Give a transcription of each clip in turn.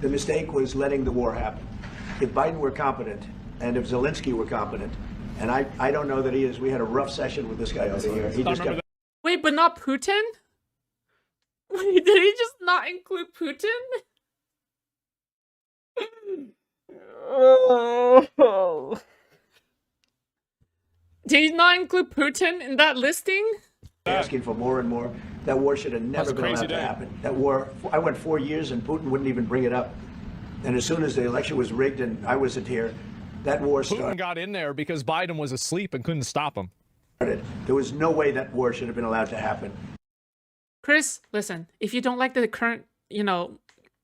The mistake was letting the war happen. If Biden were competent, and if Zelenskyy were competent, and I don't know that he is. We had a rough session with this guy over here. He just kept... Wait, but not Putin? Wait, did he just not include Putin? Did he not include Putin in that listing? Asking for more and more. That war should have never been allowed to happen. That war, I went 4 years and Putin wouldn't even bring it up. And as soon as the election was rigged and I wasn't here, that war started. Putin got in there because Biden was asleep and couldn't stop him. There was no way that war should have been allowed to happen. Chris, listen, if you don't like the current,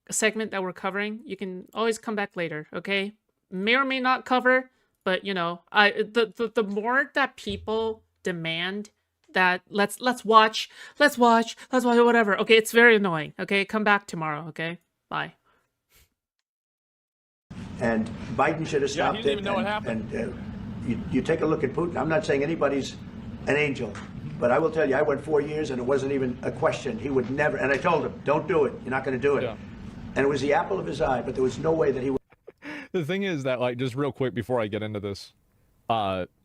segment that we're covering, you can always come back later, okay? May or may not cover, but the more that people demand that let's watch whatever. Okay, it's very annoying. Okay, come back tomorrow, okay? Bye. And Biden should have stopped he didn't even know what happened. And you take a look at Putin. I'm not saying anybody's an angel, but I will tell you, I went 4 years and it wasn't even a question. He would never, and I told him, don't do it. You're not going to do it. Yeah. And it was the apple of his eye, but there was no way that he would. The thing is that, like, just real quick before I get into this,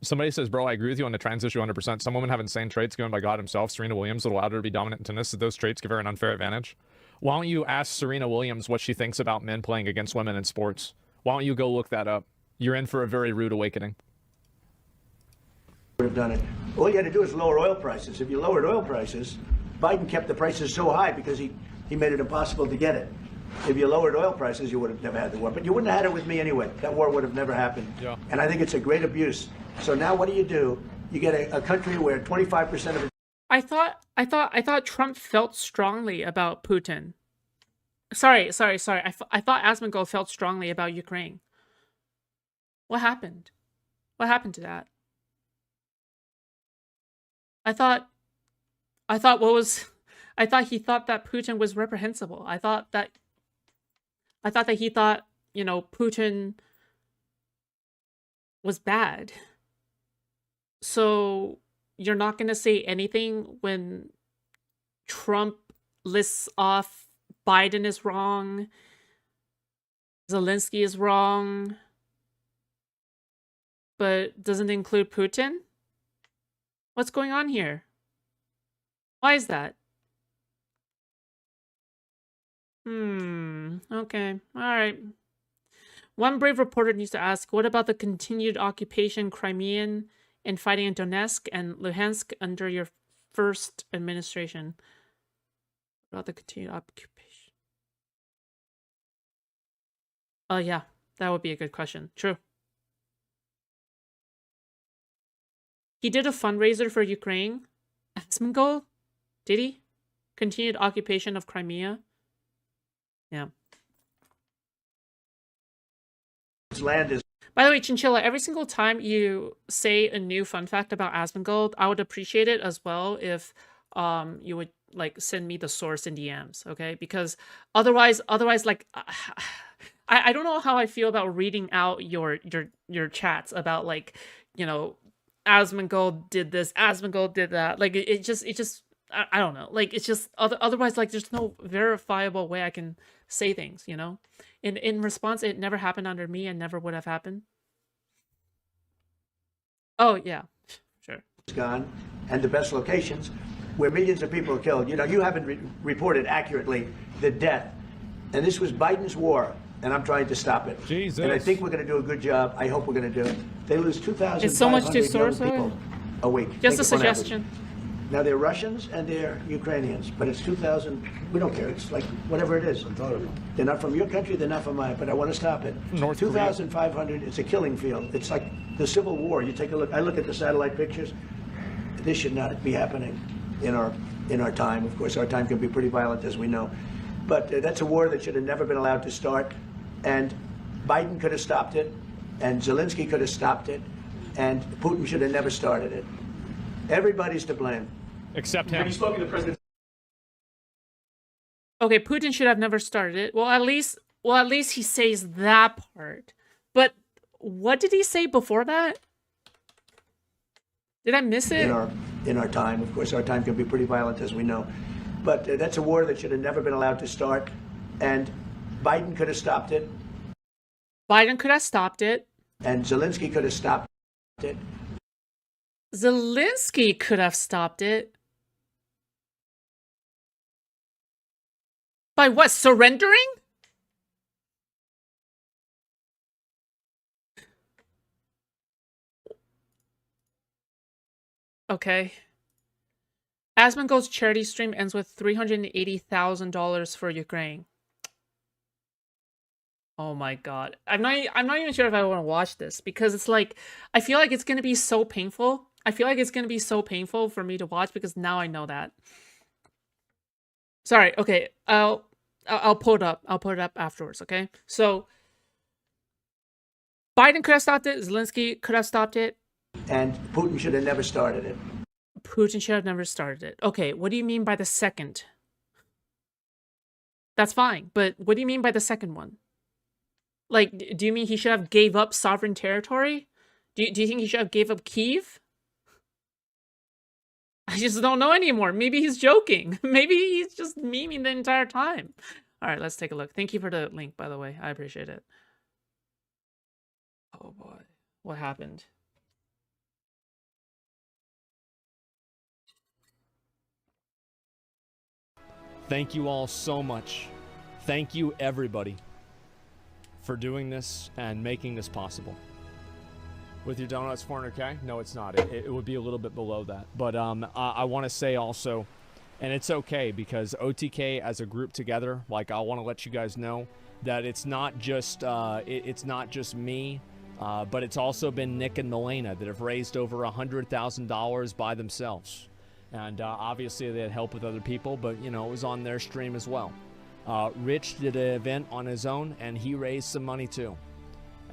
somebody says, bro, I agree with you on the trans issue 100%. Some women have insane traits given by God himself. Serena Williams would allow her to be dominant in tennis. Those traits give her an unfair advantage. Why don't you ask Serena Williams what she thinks about men playing against women in sports? Why don't you go look that up? You're in for a very rude awakening. Would have done it. All you had to do is lower oil prices. If you lowered oil prices, Biden kept the prices so high because he made it impossible to get it. If you lowered oil prices, you would have never had the war. But you wouldn't have had it with me anyway. That war would have never happened. Yeah. And I think it's a great abuse. So now what do? You get a country where 25% of it. I thought Trump felt strongly about Putin. Sorry. I thought Asmongold felt strongly about Ukraine. What happened? What happened to that? I thought he thought that Putin was reprehensible. I thought that he thought, Putin was bad. So you're not going to say anything when Trump lists off Biden is wrong, Zelenskyy is wrong, but doesn't include Putin? What's going on here? Why is that? Okay. All right. One brave reporter needs to ask, what about the continued occupation Crimean and fighting in Donetsk and Luhansk under your first administration? What about the continued occupation? Oh, yeah. That would be a good question. True. He did a fundraiser for Ukraine. Asmongold? Did he? Continued occupation of Crimea? Yeah. His land is. By the way, Chinchilla, every single time you say a new fun fact about Asmongold, I would appreciate it as well if you would send me the source in DMs, okay? Because otherwise like I don't know how I feel about reading out your chats about Asmongold did this, Asmongold did that. It just I don't know. It's just otherwise there's no verifiable way I can say things, In response, it never happened under me and never would have happened. Oh, yeah. Sure. It's gone, and the best locations where millions of people are killed. You haven't reported accurately the death. And this was Biden's war, and I'm trying to stop it. Jesus. And I think we're going to do a good job. I hope we're going to do it. They lose 2,500 it's so much to source people a week. Just a suggestion. Now, they're Russians and they're Ukrainians, but it's 2,000. We don't care. It's like whatever it is. They're not from your country. They're not from mine, but I want to stop it. 2,500. It's a killing field. It's like the Civil War. You take a look. I look at the satellite pictures. This should not be happening in our time. Of course, our time can be pretty violent, as we know. But that's a war that should have never been allowed to start. And Biden could have stopped it, and Zelenskyy could have stopped it, and Putin should have never started it. Everybody's to blame. Except him. You spoke to the president. Okay, Putin should have never started it. Well, at least he says that part. But what did he say before that? Did I miss it? In our time, of course, our time can be pretty violent, as we know. But that's a war that should have never been allowed to start. And Biden could have stopped it, Biden could have stopped it. and Zelensky could have stopped it. Zelensky could have stopped it. By what? Surrendering? Okay. Asmongold's charity stream ends with $380,000 for Ukraine. Oh my god. I'm not even sure if I want to watch this because it's like I feel like it's going to be so painful. I feel like it's going to be so painful for me to watch because now I know that. Sorry. Okay. I'll pull it up. I'll put it up afterwards, okay? So Biden could have stopped it, Zelensky could have stopped it. And Putin should have never started it. Putin should have never started it. Okay, what do you mean by the second? That's fine, but what do you mean by the second one? Like, do you mean he should have gave up sovereign territory? Do you think he should have gave up Kyiv? I just don't know anymore. Maybe he's joking. Maybe he's just memeing the entire time. All right, let's take a look. Thank you for the link, by the way. I appreciate it. Oh boy, what happened? Thank you all so much. Thank you, everybody, for doing this and making this possible. With your donuts, 400K? No, it's not. It would be a little bit below that. But I want to say also, and it's okay because OTK as a group together, like I want to let you guys know that it's not just it's not just me, but it's also been Nick and Milena that have raised over $100,000 by themselves. And obviously they had help with other people, but you know, it was on their stream as well. Rich did an event on his own and he raised some money too.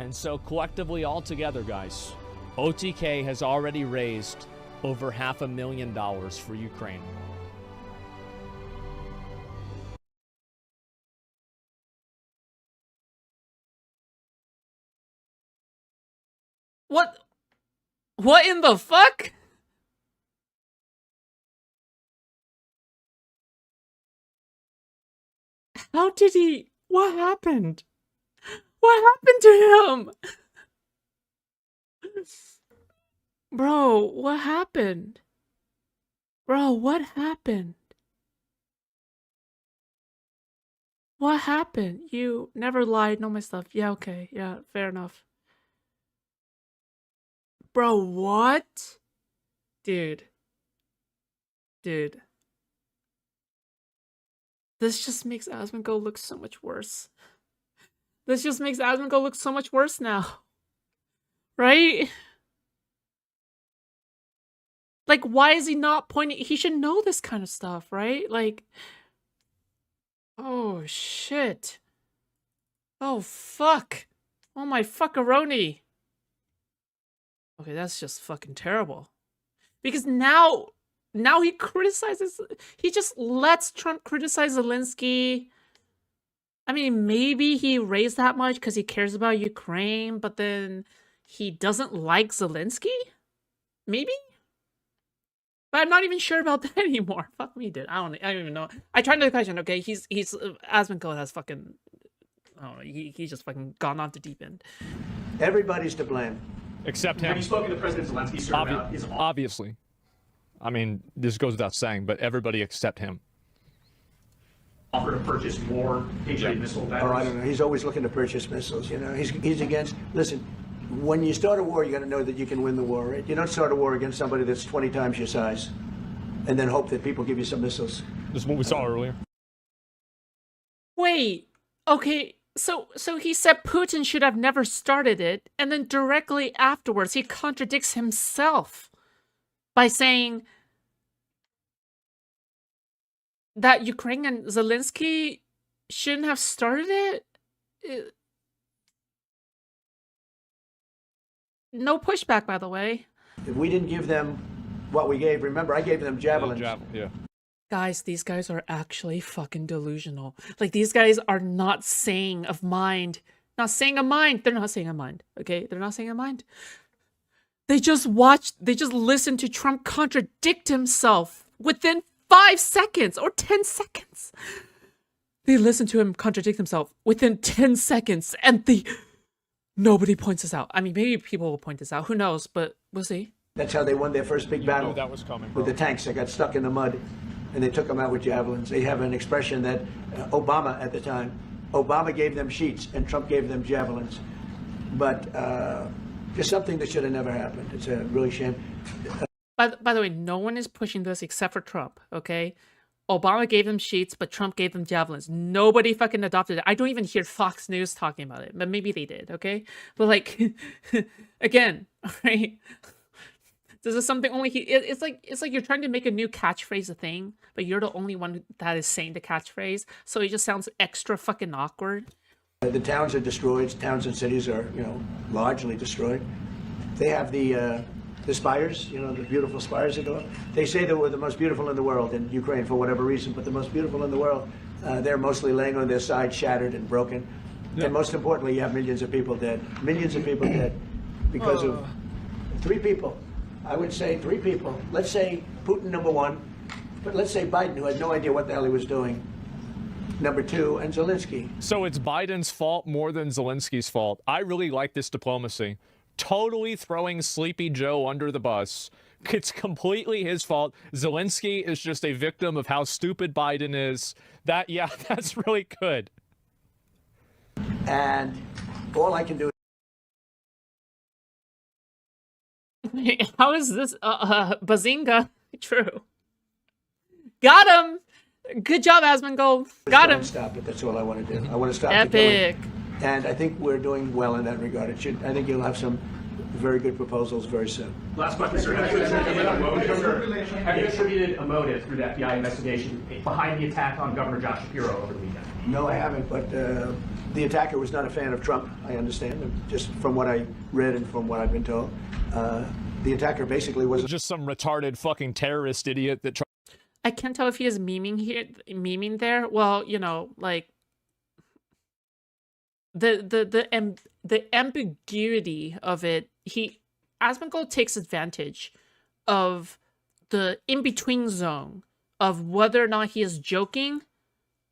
And so collectively all together, guys, OTK has already raised over $500,000 for Ukraine. What? What in the fuck? How did he? What happened? What happened to him? Bro, what happened? Bro, what happened? What happened? You never lied, know my stuff. Yeah, okay. Yeah, fair enough. Bro, what? Dude. Dude. This just makes Asmongold look so much worse. This just makes Asmongold look so much worse now. Right? Like, why is he not pointing? He should know this kind of stuff, right? Like, oh, shit. Oh, fuck. Oh, my fuckaroni. Okay, that's just fucking terrible. Because now he criticizes, he just lets Trump criticize Zelensky. I mean, maybe he raised that much because he cares about Ukraine, but then he doesn't like Zelensky? Maybe? But I'm not even sure about that anymore. Fuck me, dude. I don't even know. I tried to question, okay, he's Asmongold has fucking, I don't know, he's just fucking gone off the deep end. Everybody's to blame. Except him. Have you spoken to President Zelensky, sir, about his Obviously. I mean, this goes without saying, but everybody except him. offer to purchase more Patriot missile batteries? Or I don't know. He's always looking to purchase missiles. You know, he's against. Listen, when you start a war, you got to know that you can win the war. Right? You don't start a war against somebody that's 20 times your size, and then hope that people give you some missiles. This is what we saw earlier. Wait, okay, so he said Putin should have never started it, and then directly afterwards he contradicts himself by saying that Ukraine and Zelensky shouldn't have started it? No pushback, by the way. If we didn't give them what we gave, remember, I gave them javelins. Yeah. Guys, these guys are actually fucking delusional. Like, these guys are not saying of mind. Not saying a mind. They're not saying a mind, okay? They're not saying a mind. They just listened to Trump contradict himself within 5 seconds or 10 seconds. They listen to him contradict himself within 10 seconds, and nobody points this out. I mean, maybe people will point this out. Who knows? But we'll see. That's how they won their first big battle. that was coming, with the tanks that got stuck in the mud, and they took them out with javelins. They have an expression that Obama at the time, Obama gave them sheets and Trump gave them javelins. But just something that should have never happened. It's a really shame. By the way, no one is pushing this except for Trump, okay? Obama gave them sheets, but Trump gave them javelins. Nobody fucking adopted it. I don't even hear Fox News talking about it, but maybe they did, okay? But like, again, right? This is something only it's like you're trying to make a new catchphrase a thing, but you're the only one that is saying the catchphrase, so it just sounds extra fucking awkward. The towns are destroyed. Towns and cities are, largely destroyed. They have the spires, the beautiful spires that go up. They say they were the most beautiful in the world in Ukraine for whatever reason, but the most beautiful in the world. They're mostly laying on their side, shattered and broken. Yeah. And most importantly, you have millions of people dead. Millions of people dead because of 3 people. I would say 3 people. Let's say Putin, number 1, but let's say Biden, who had no idea what the hell he was doing, number 2, and Zelenskyy. So it's Biden's fault more than Zelensky's fault. I really like this diplomacy. Totally throwing Sleepy Joe under the bus. It's completely his fault. Zelenskyy is just a victim of how stupid Biden is. That's really good. And all I can do How is this Bazinga true? Got him! Good job, Asmongold. Got him. Stop it. That's all I want to do. I want to stop Epic. the killing. And I think we're doing well in that regard. I think you'll have some very good proposals very soon. Last question, sir. Have you attributed a motive through the FBI investigation behind the attack on Governor Josh Shapiro over the weekend? No, I haven't, but the attacker was not a fan of Trump, I understand, just from what I read and from what I've been told. The attacker basically was just some retarded fucking terrorist idiot that I can't tell if he is memeing there. Well, like the ambiguity of it. Asmongold takes advantage of the in-between zone of whether or not he is joking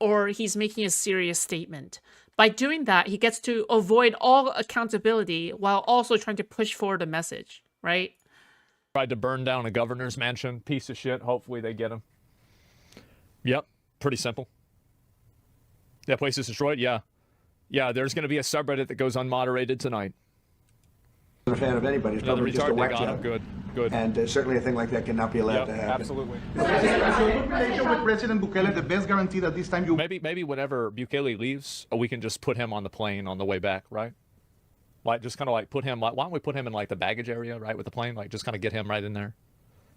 or he's making a serious statement. By doing that, he gets to avoid all accountability while also trying to push forward a message, right? tried to burn down a governor's mansion. Piece of shit. Hopefully they get him. Yep. Pretty simple. That place is destroyed? Yeah. Yeah, there's going to be a subreddit that goes unmoderated tonight. I'm a fan of anybody. It's probably just a whack job. Good, good. And certainly a thing like that cannot be allowed to happen. Absolutely. Relation with President Bukele, the best guarantee that this time you... Maybe whenever Bukele leaves, we can just put him on the plane on the way back, right? Like, just kind of like put him, like, why don't we put him in like the baggage area, right, with the plane? Like, just kind of get him right in there.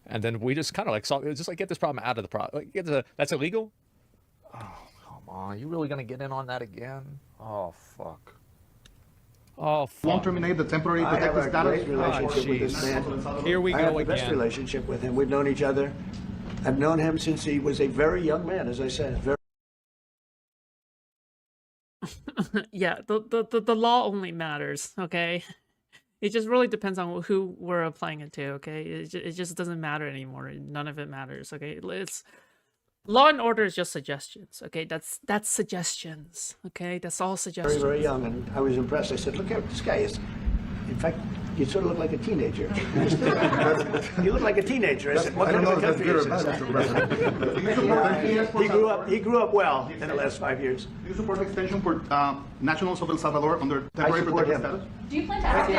And then we just kind of like, just like get this problem out of the problem. Like, that's illegal? Oh, come on. You really going to get in on that again? Oh, fuck. Oh, fuck. Won't terminate the temporary I have protected a status. great relationship with this man. Here we I have go the best again. relationship with him. We've known each other. I've known him since he was a very young man, as I said. Yeah, the law only matters, okay? It just really depends on who we're applying it to, okay? It just doesn't matter anymore. None of it matters, okay? It's law and order is just suggestions, okay? That's suggestions, okay? That's all suggestions. Very, very young, and I was impressed. I said, look how this guy is. In fact, you sort of look like a teenager. You look like a teenager. I said, what kind of a country is this? He grew up well in the last 5 years. Do you support extension for nationals of El Salvador under temporary support protected him. status? Do you plan to ask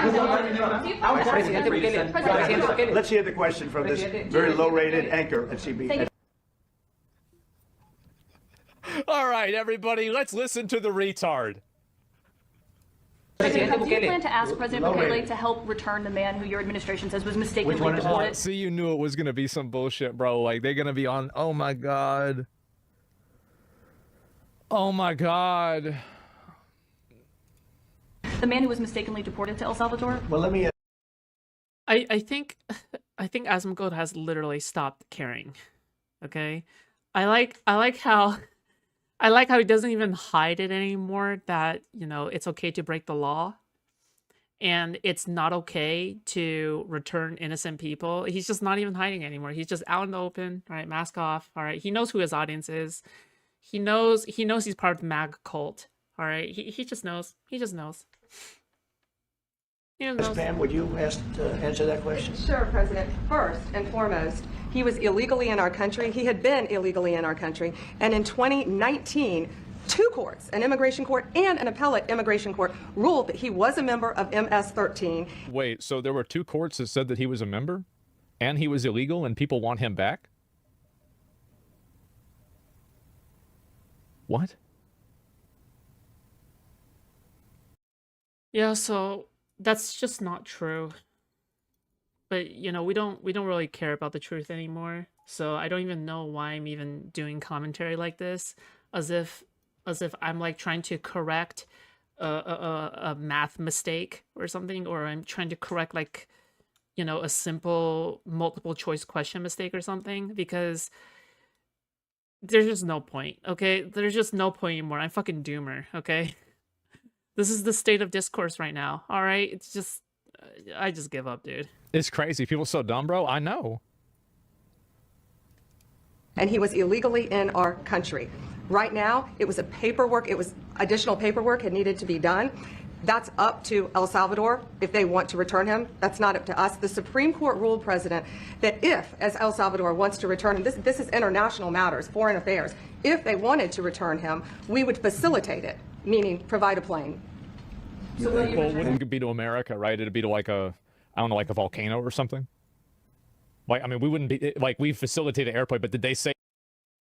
Let's hear the question from this very low-rated anchor at CB. All right, everybody, let's listen to the retard. Do you plan to ask President Bukele to help return the man who your administration says was mistakenly deported? See, you knew it was going to be some bullshit, bro. Like, they're going to be on, oh my God. Oh my God. The man who was mistakenly deported to El Salvador? Well, let me... I think Asmongold has literally stopped caring. Okay? I like how he doesn't even hide it anymore that, you know, it's okay to break the law and it's not okay to return innocent people. He's just not even hiding anymore. He's just out in the open, right? Mask off. All right. He knows who his audience is. He knows he's part of the MAG cult. All right, he just knows. He just knows. He just knows. Pam, would you answer that question? Sure, President. First and foremost, he was illegally in our country. He had been illegally in our country. And in 2019, two courts, an immigration court and an appellate immigration court, ruled that he was a member of MS-13. Wait, so there were two courts that said that he was a member and he was illegal and people want him back? What? Yeah, so that's just not true. But you know, we don't really care about the truth anymore. So I don't even know why I'm even doing commentary like this, as if I'm like trying to correct a math mistake or something, or I'm trying to correct like, you know, a simple multiple choice question mistake or something, because there's just no point, okay? There's just no point anymore. I'm fucking doomer, okay? This is the state of discourse right now, all right? It's just, I just give up, dude. It's crazy. People are so dumb, bro. I know. And he was illegally in our country. Right now, it was additional paperwork had needed to be done. That's up to El Salvador if they want to return him. That's not up to us. The Supreme Court ruled, President, that if, as El Salvador wants to return him, this is international matters, foreign affairs, if they wanted to return him, we would facilitate it, meaning provide a plane. So well, wouldn't it be to America, right? It'd be to like a, I don't know, like a volcano or something. Like, I mean, we wouldn't be, like, we facilitate an airplane, but did they say?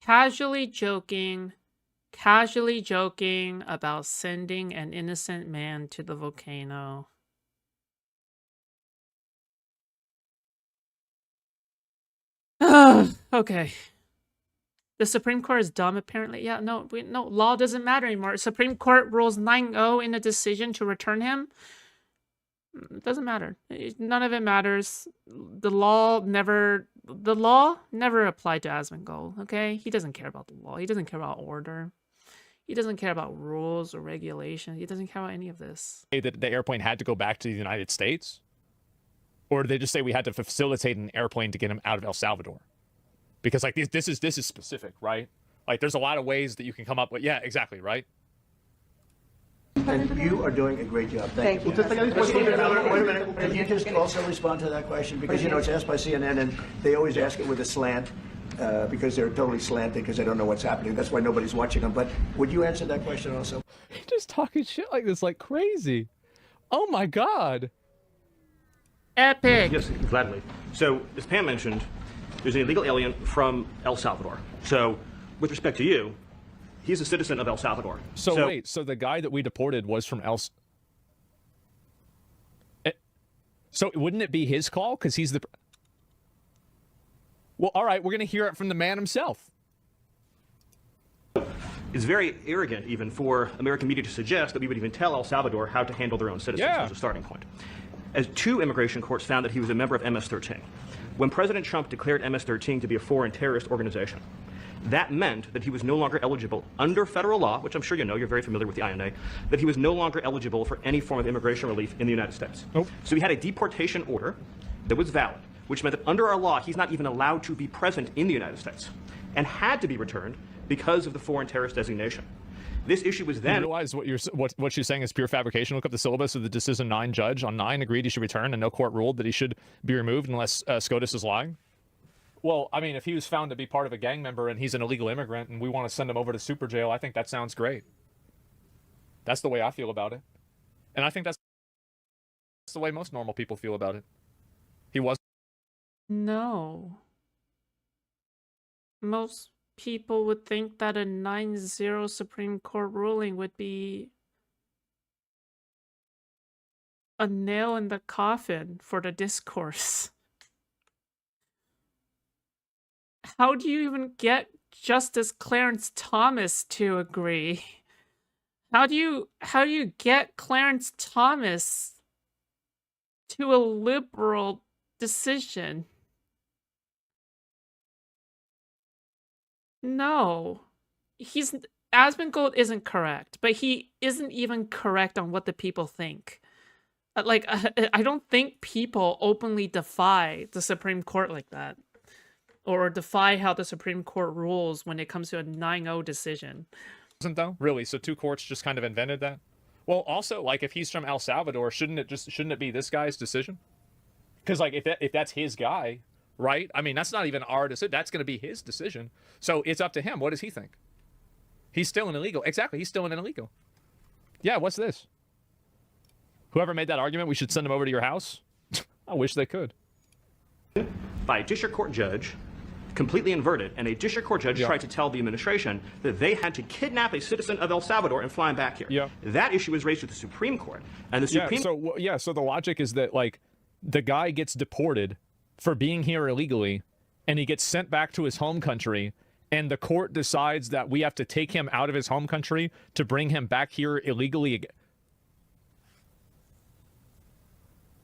Casually joking about sending an innocent man to the volcano. Okay. The Supreme Court is dumb, apparently. Yeah, no, law doesn't matter anymore. Supreme Court rules 9-0 in a decision to return him. It doesn't matter. None of it matters. The law never applied to Asmongold, okay? He doesn't care about the law. He doesn't care about order. He doesn't care about rules or regulations. He doesn't care about any of this. That the airplane had to go back to the United States? Or did they just say we had to facilitate an airplane to get him out of El Salvador? Because like this is specific, right? Like there's a lot of ways that you can come up with. Yeah, exactly, right? And you are doing a great job. Thank you. Stephen Miller, wait a minute. Can you just also respond to that question? Because, you know, it's asked by CNN, and they always ask it with a slant, because they're totally slanted because they don't know what's happening. That's why nobody's watching them. But would you answer that question also? Just talking shit like this like crazy. Oh, my God. Epic. Yes, gladly. So, as Pam mentioned, there's an illegal alien from El Salvador. So, with respect to you, he's a citizen of El Salvador. So wait, so the guy that we deported was from So wouldn't it be his call? Because he's the... Well, all right, we're going to hear it from the man himself. It's very arrogant, even, for American media to suggest that we would even tell El Salvador how to handle their own citizens as a starting point. As two immigration courts found that he was a member of MS-13. When President Trump declared MS-13 to be a foreign terrorist organization, that meant that he was no longer eligible under federal law, which I'm sure you know, you're very familiar with the INA, that he was no longer eligible for any form of immigration relief in the United States. Nope. So he had a deportation order that was valid, which meant that under our law, he's not even allowed to be present in the United States and had to be returned because of the foreign terrorist designation. This issue was then... You realize what she's saying is pure fabrication. Look up the syllabus of the Decision 9 judge. On 9, agreed he should return, and no court ruled that he should be removed unless SCOTUS is lying. Well, I mean, if he was found to be part of a gang member and he's an illegal immigrant and we want to send him over to super jail, I think that sounds great. That's the way I feel about it. And I think that's the way most normal people feel about it. He was... No. Most people would think that a 9-0 Supreme Court ruling would be a nail in the coffin for the discourse. How do you even get Justice Clarence Thomas to agree? How do you get Clarence Thomas to a liberal decision? No. Asmongold isn't correct, but he isn't even correct on what the people think. Like, I don't think people openly defy the Supreme Court like that. or defy how the Supreme Court rules when it comes to a 9-0 decision. Isn't though? Really? So two courts just kind of invented that? Well, also, like, if he's from El Salvador, shouldn't it be this guy's decision? Because, like, if that's his guy, right? I mean, that's not even our decision. That's going to be his decision. So it's up to him. What does he think? He's still an illegal. Exactly. He's still an illegal. Yeah, what's this? Whoever made that argument, we should send him over to your house? I wish they could. By a district court judge, completely inverted, and a district court judge tried to tell the administration that they had to kidnap a citizen of El Salvador and fly him back here. Yeah. That issue was raised with the Supreme Court, and the Supreme so the logic is that, like, the guy gets deported for being here illegally, and he gets sent back to his home country, and the court decides that we have to take him out of his home country to bring him back here illegally again.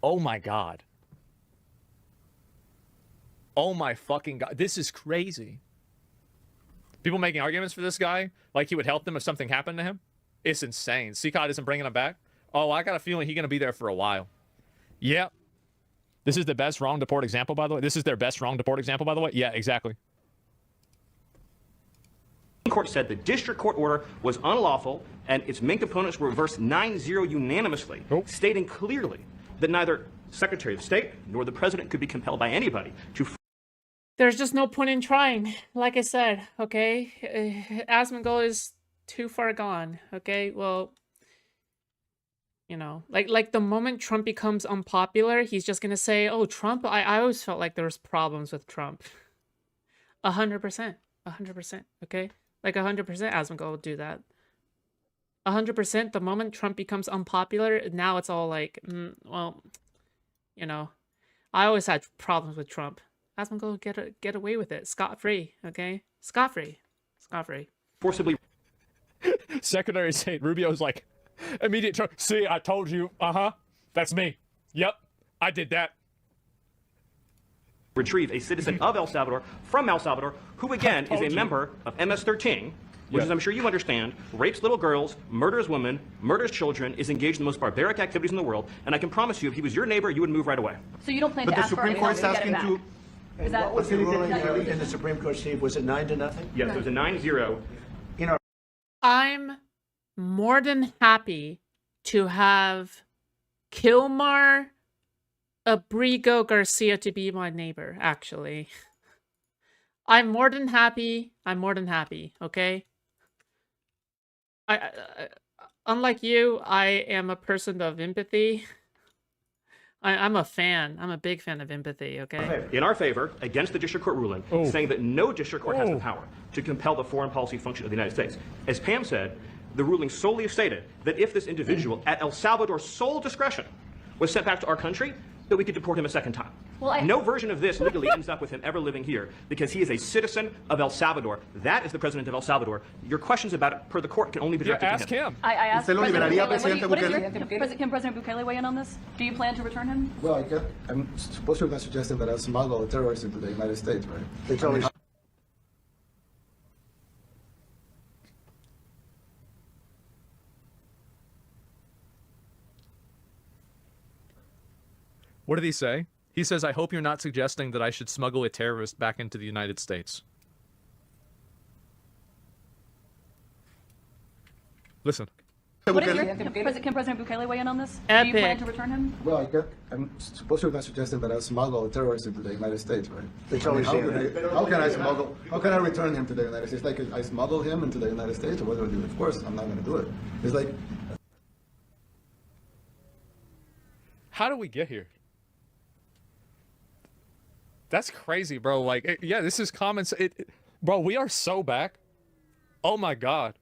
Oh my God. Oh my fucking God. This is crazy. People making arguments for this guy like he would help them if something happened to him. It's insane. CCOT isn't bringing him back. Oh, I got a feeling he's going to be there for a while. Yep. This is the best wrong deport example, by the way. This is their best wrong deport example, by the way. Yeah, exactly. Court said the district court order was unlawful, and its main components were reversed 9-0 unanimously, stating clearly that neither Secretary of State nor the President could be compelled by anybody to... There's just no point in trying. Like I said, okay? Asmongold is too far gone, okay? Well, you know, like the moment Trump becomes unpopular, he's just gonna say, oh, Trump, I always felt like there was problems with Trump. 100%. 100%, okay? Like 100% Asmongold will do that. 100% the moment Trump becomes unpopular, now it's all like, well, you know, I always had problems with Trump. Asmongold get away with it. Scot-free, okay? Scot-free. Scot-free. Forcibly... Secretary of State Rubio's like, immediate Trump. See, I told you. That's me. Yep, I did that. Retrieve a citizen of El Salvador from El Salvador, who again is a member of MS-13, which, as I'm sure you understand, rapes little girls, murders women, murders children, is engaged in the most barbaric activities in the world, and I can promise you, if he was your neighbor, you would move right away. So you don't plan to ask for Supreme Court's asking to... And what was the ruling in the Supreme Court, Steve? Was it 9-0? Yes, it was a 9-0. You know, I'm more than happy to have Kilmar Abrigo Garcia to be my neighbor, actually. I'm more than happy, okay? I unlike you, I am a person of empathy. I'm a fan. I'm a big fan of empathy, okay? In our favor, against the district court ruling, saying that no district court has the power to compel the foreign policy function of the United States. As Pam said, the ruling solely stated that if this individual, at El Salvador's sole discretion, was sent back to our country, that we could deport him a second time. Well, no version of this legally ends up with him ever living here because he is a citizen of El Salvador. That is the president of El Salvador. Your questions about it per the court can only be directed ask to him. him. I asked ¿Usted lo liberaría, President Presidente Bukele. Can President Bukele weigh in on this? Do you plan to return him? Well, I'm supposed to be suggesting that I smuggle terrorists into the United States, right? it's always... What did he say? He says, I hope you're not suggesting that I should smuggle a terrorist back into the United States. Listen. Can President Bukele weigh in on this? Epic. Do you plan to return him? Well, I'm supposed to be suggesting that I smuggle terrorists into the United States, right? It's always... How can I return him to the United States? Like, I smuggle him into the United States, or what do I do? Of course, I'm not going to do it. It's like... How do we get here? That's crazy, bro. Like, yeah, this is common. Bro, we are so back. Oh my God.